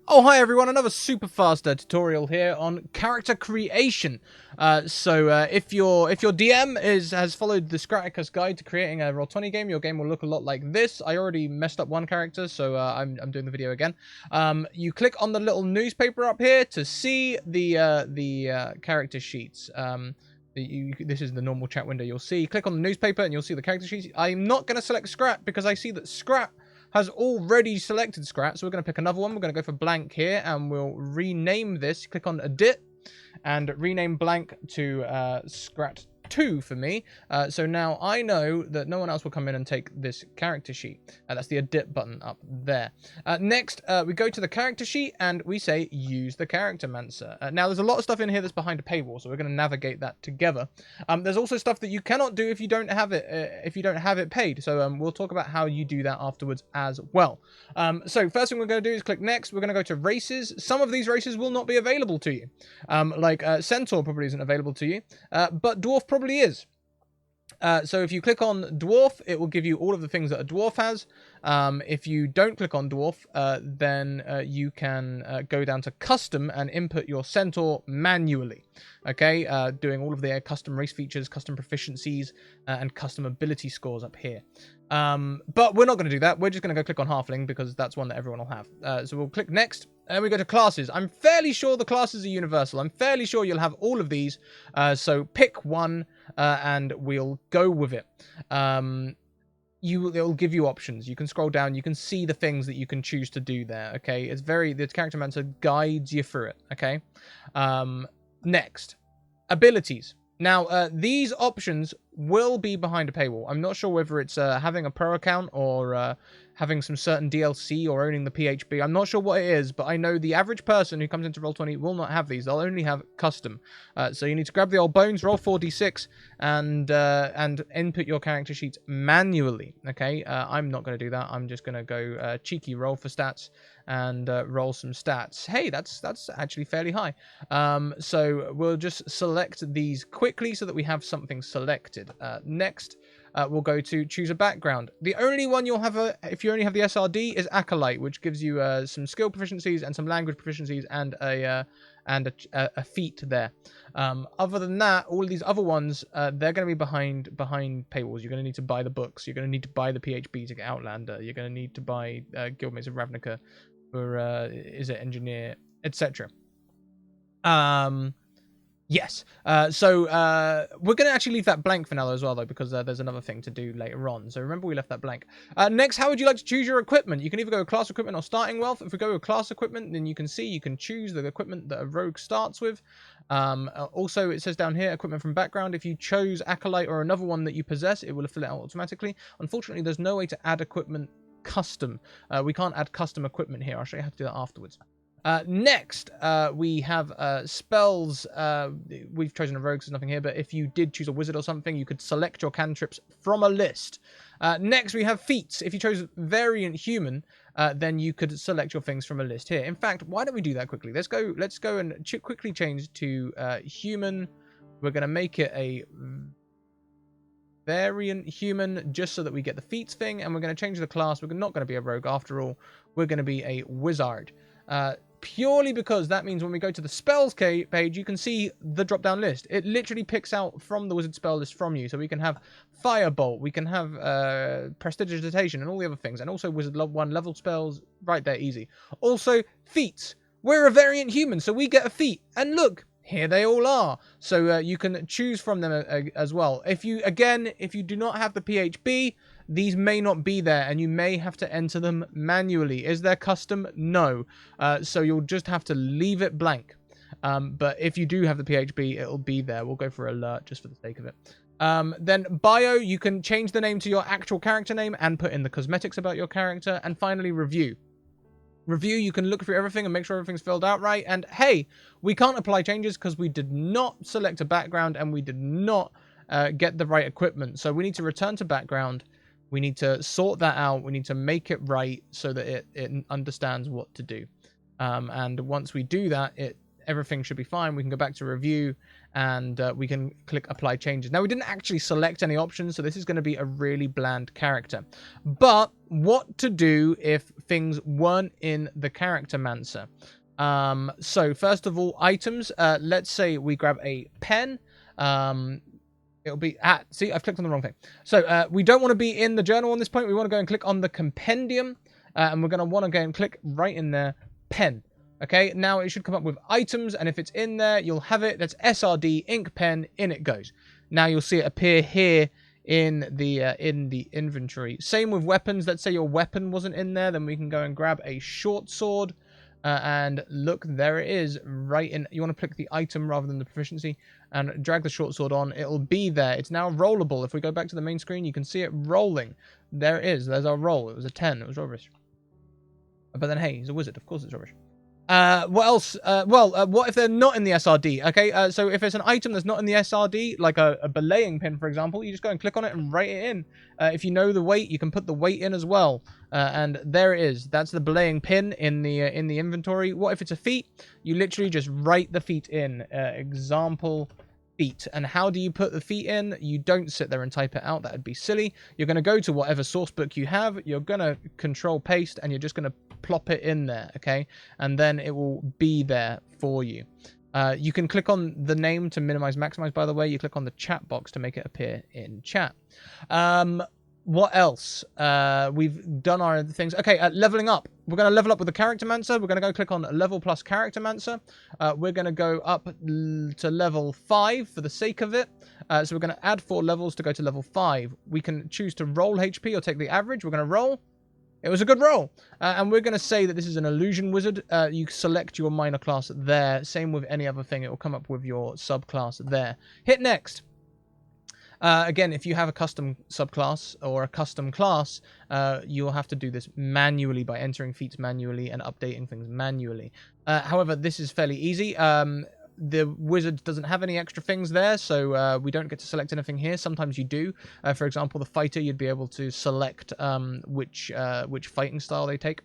Oh, hi everyone, another super fast tutorial here on character creation. If your DM has followed the Scratica's guide to creating a roll20 game, your game will look a lot like this. I already messed up one character, so I'm doing the video again. You click on the little newspaper up here to see the character sheets. This is the normal chat window you'll see. Click on the newspaper and you'll see the character sheets. I'm not going to select Scrat because I see that Scrat has already selected Scrat, so we're going to pick another one. We're going to go for blank here, and we'll rename this. Click on edit, and rename blank to Scrat 2 for me. So now I know that no one else will come in and take this character sheet. That's the edit button up there. Next, we go to the character sheet, and we say use the character mancer. Now, there's a lot of stuff in here that's behind a paywall, so we're going to navigate that together. There's also stuff that you cannot do if you don't have it paid. So we'll talk about how you do that afterwards as well. So first thing we're going to do is click next. We're going to go to races. Some of these races will not be available to you. Like Centaur probably isn't available to you, but Dwarf probably is. So if you click on Dwarf, it will give you all of the things that a Dwarf has. If you don't click on Dwarf, then you can go down to Custom and input your Centaur manually. Okay, doing all of their custom race features, custom proficiencies, and custom ability scores up here. But we're not going to do that. We're just going to go click on Halfling because that's one that everyone will have. So we'll click Next. And we go to classes. I'm fairly sure the classes are universal. I'm fairly sure you'll have all of these. So pick one and we'll go with it. It'll give you options. You can scroll down. You can see the things that you can choose to do there. Okay, the character mancer guides you through it. Okay. Next, abilities. Now, these options will be behind a paywall. I'm not sure whether it's having a pro account or having some certain DLC or owning the PHB. I'm not sure what it is, but I know the average person who comes into Roll20 will not have these. They'll only have custom. So you need to grab the old bones, roll 4d6, and input your character sheets manually. Okay, I'm not going to do that. I'm just going to go cheeky roll for stats and roll some stats. Hey, that's actually fairly high. So we'll just select these quickly so that we have something selected. Next, we'll go to choose a background. The only one you'll have if you only have the SRD is Acolyte, which gives you some skill proficiencies and some language proficiencies and a feat there. Other than that, all of these other ones, they're going to be behind paywalls. You're going to need to buy the books. You're going to need to buy the PHB to get Outlander. You're going to need to buy Guildmates of Ravnica for Engineer, etc. Yes. So we're going to actually leave that blank for now as well, though, because there's another thing to do later on. So remember we left that blank. Next, how would you like to choose your equipment? You can either go with class equipment or starting wealth. If we go with class equipment, then you can see you can choose the equipment that a rogue starts with. Also, it says down here, equipment from background. If you chose Acolyte or another one that you possess, it will fill it out automatically. Unfortunately, there's no way to add equipment custom. We can't add custom equipment here. I'll show you how to do that afterwards. Next, we have spells. We've chosen a rogue, so there's nothing here, but if you did choose a wizard or something, you could select your cantrips from a list. Next, we have feats. If you chose variant human, then you could select your things from a list here. In fact, why don't we do that quickly? Let's go and quickly change to human. We're going to make it a variant human just so that we get the feats thing, and we're going to change the class. We're not going to be a rogue after all. We're going to be a wizard. Purely because that means when we go to the spells page, you can see the drop-down list. It literally picks out from the wizard spell list from you. So we can have Firebolt, we can have Prestidigitation and all the other things. And also Wizard 1 level spells, right there, easy. Also, feats. We're a variant human, so we get a feat. And look, here they all are. So you can choose from them as well. If you do not have the PHB, these may not be there and you may have to enter them manually. Is there custom? No. So you'll just have to leave it blank. But if you do have the PHB, it'll be there. We'll go for alert just for the sake of it. Then bio, you can change the name to your actual character name and put in the cosmetics about your character. And finally, review. Review, you can look through everything and make sure everything's filled out right. And hey, we can't apply changes because we did not select a background and we did not get the right equipment. So we need to return to background. We need to sort that out. We need to make it right so that it understands what to do. And once we do that, everything should be fine. We can go back to review and we can click apply changes. Now, we didn't actually select any options, so this is going to be a really bland character. But what to do if things weren't in the character mancer? So first of all, items. Let's say we grab a pen. It'll be see, I've clicked on the wrong thing. So we don't want to be in the journal on this point. We want to go and click on the compendium, and we're going to want to go and click right in there, pen. Okay, now it should come up with items, and if it's in there, you'll have it. That's SRD ink pen. In it goes. Now you'll see it appear here in the inventory. Same with weapons. Let's say your weapon wasn't in there, then we can go and grab a short sword. And look, there it is, right in. You want to click the item rather than the proficiency, and drag the short sword on. It'll be there. It's now rollable. If we go back to the main screen, you can see it rolling. There it is. There's our roll. It was a 10. It was rubbish. But then, hey, he's a wizard. Of course it's rubbish. What else? What if they're not in the SRD? Okay, so if it's an item that's not in the SRD, like a belaying pin, for example, you just go and click on it and write it in. If you know the weight, you can put the weight in as well. And there it is. That's the belaying pin in the inventory. What if it's a feat? You literally just write the feat in. Example feat. And how do you put the feat in? You don't sit there and type it out. That would be silly. You're going to go to whatever source book you have. You're going to control paste, and you're just going to plop it in there, okay? And then it will be there for you. You can click on the name to minimize, maximize, by the way. You click on the chat box to make it appear in chat. What else? We've done our things. Okay, leveling up. We're going to level up with the character mancer. We're going to go click on level plus character mancer. We're going to go up to level 5 for the sake of it. So we're going to add 4 levels to go to level 5. We can choose to roll HP or take the average. We're going to roll. It was a good roll. And we're going to say that this is an illusion wizard. You select your minor class there. Same with any other thing. It will come up with your subclass there. Hit next. Again, if you have a custom subclass or a custom class, you'll have to do this manually by entering feats manually and updating things manually. However, this is fairly easy. The wizard doesn't have any extra things there, so we don't get to select anything here. Sometimes you do. For example, the fighter, you'd be able to select which fighting style they take.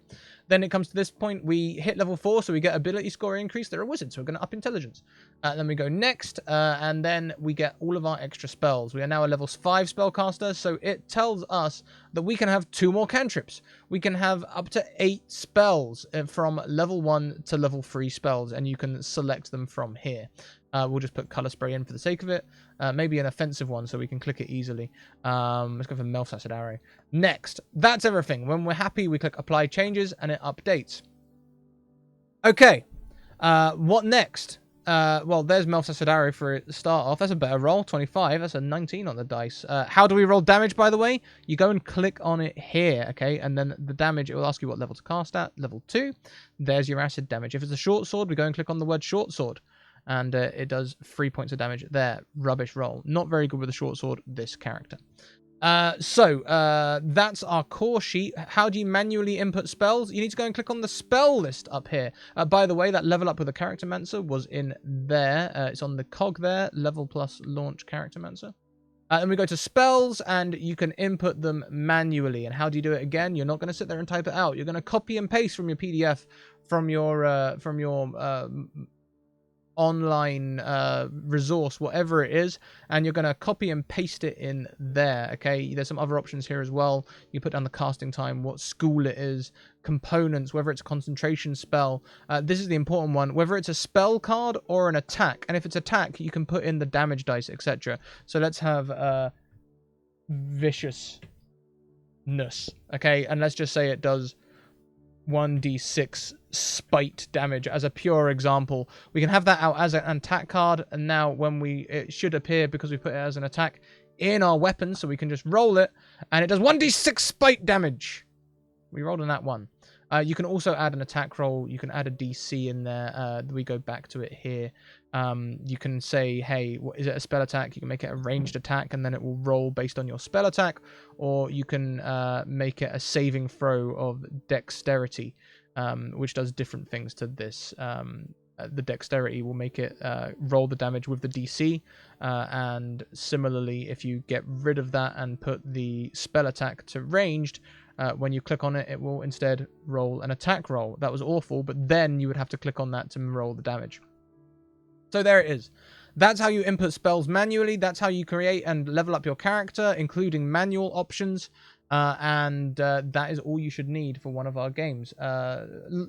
Then it comes to this point, we hit level 4, so we get ability score increase. They're a wizard, so we're going to up intelligence. Then we go next, and then we get all of our extra spells. We are now a level 5 spellcaster, so it tells us that we can have 2 more cantrips. We can have up to 8 spells from level 1 to level 3 spells, and you can select them from here. We'll just put color spray in for the sake of it. Maybe an offensive one so we can click it easily. Let's go for Melf's Acid Arrow. Next, that's everything. When we're happy, we click apply changes and it updates. Okay, what next? Well, there's Melf's Acid Arrow for it to start off. That's a better roll, 25. That's a 19 on the dice. How do we roll damage, by the way? You go and click on it here, okay? And then the damage, it will ask you what level to cast at. Level 2. There's your acid damage. If it's a short sword, we go and click on the word short sword. And it does 3 points of damage there. Rubbish roll. Not very good with a short sword, this character. So that's our core sheet. How do you manually input spells? You need to go and click on the spell list up here. By the way, that level up with the character mancer was in there. It's on the cog there. Level plus launch character mancer. And we go to spells, and you can input them manually. And how do you do it again? You're not going to sit there and type it out. You're going to copy and paste from your PDF, from your online resource, whatever it is, and you're going to copy and paste it in there. Okay, there's some other options here as well. You put down the casting time, what school it is, components, whether it's a concentration spell. This is the important one, whether it's a spell card or an attack. And if it's attack, you can put in the damage dice, etc. So let's have viciousness. Okay, and let's just say it does 1d6 spite damage as a pure example. We can have that out as an attack card, and now when it should appear, because we put it as an attack, in our weapon, so we can just roll it, and it does 1d6 spite damage. We rolled on that one. You can also add an attack roll. You can add a DC in there. We go back to it here. You can say, hey, is it a spell attack? You can make it a ranged attack, and then it will roll based on your spell attack. Or you can make it a saving throw of dexterity, which does different things to this. The dexterity will make it roll the damage with the DC. And similarly, if you get rid of that and put the spell attack to ranged, when you click on it, it will instead roll an attack roll. That was awful, but then you would have to click on that to roll the damage. So there it is. That's how you input spells manually. That's how you create and level up your character, including manual options. And that is all you should need for one of our games.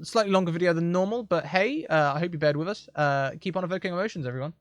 Slightly longer video than normal, but hey, I hope you bared with us. Keep on evoking emotions, everyone.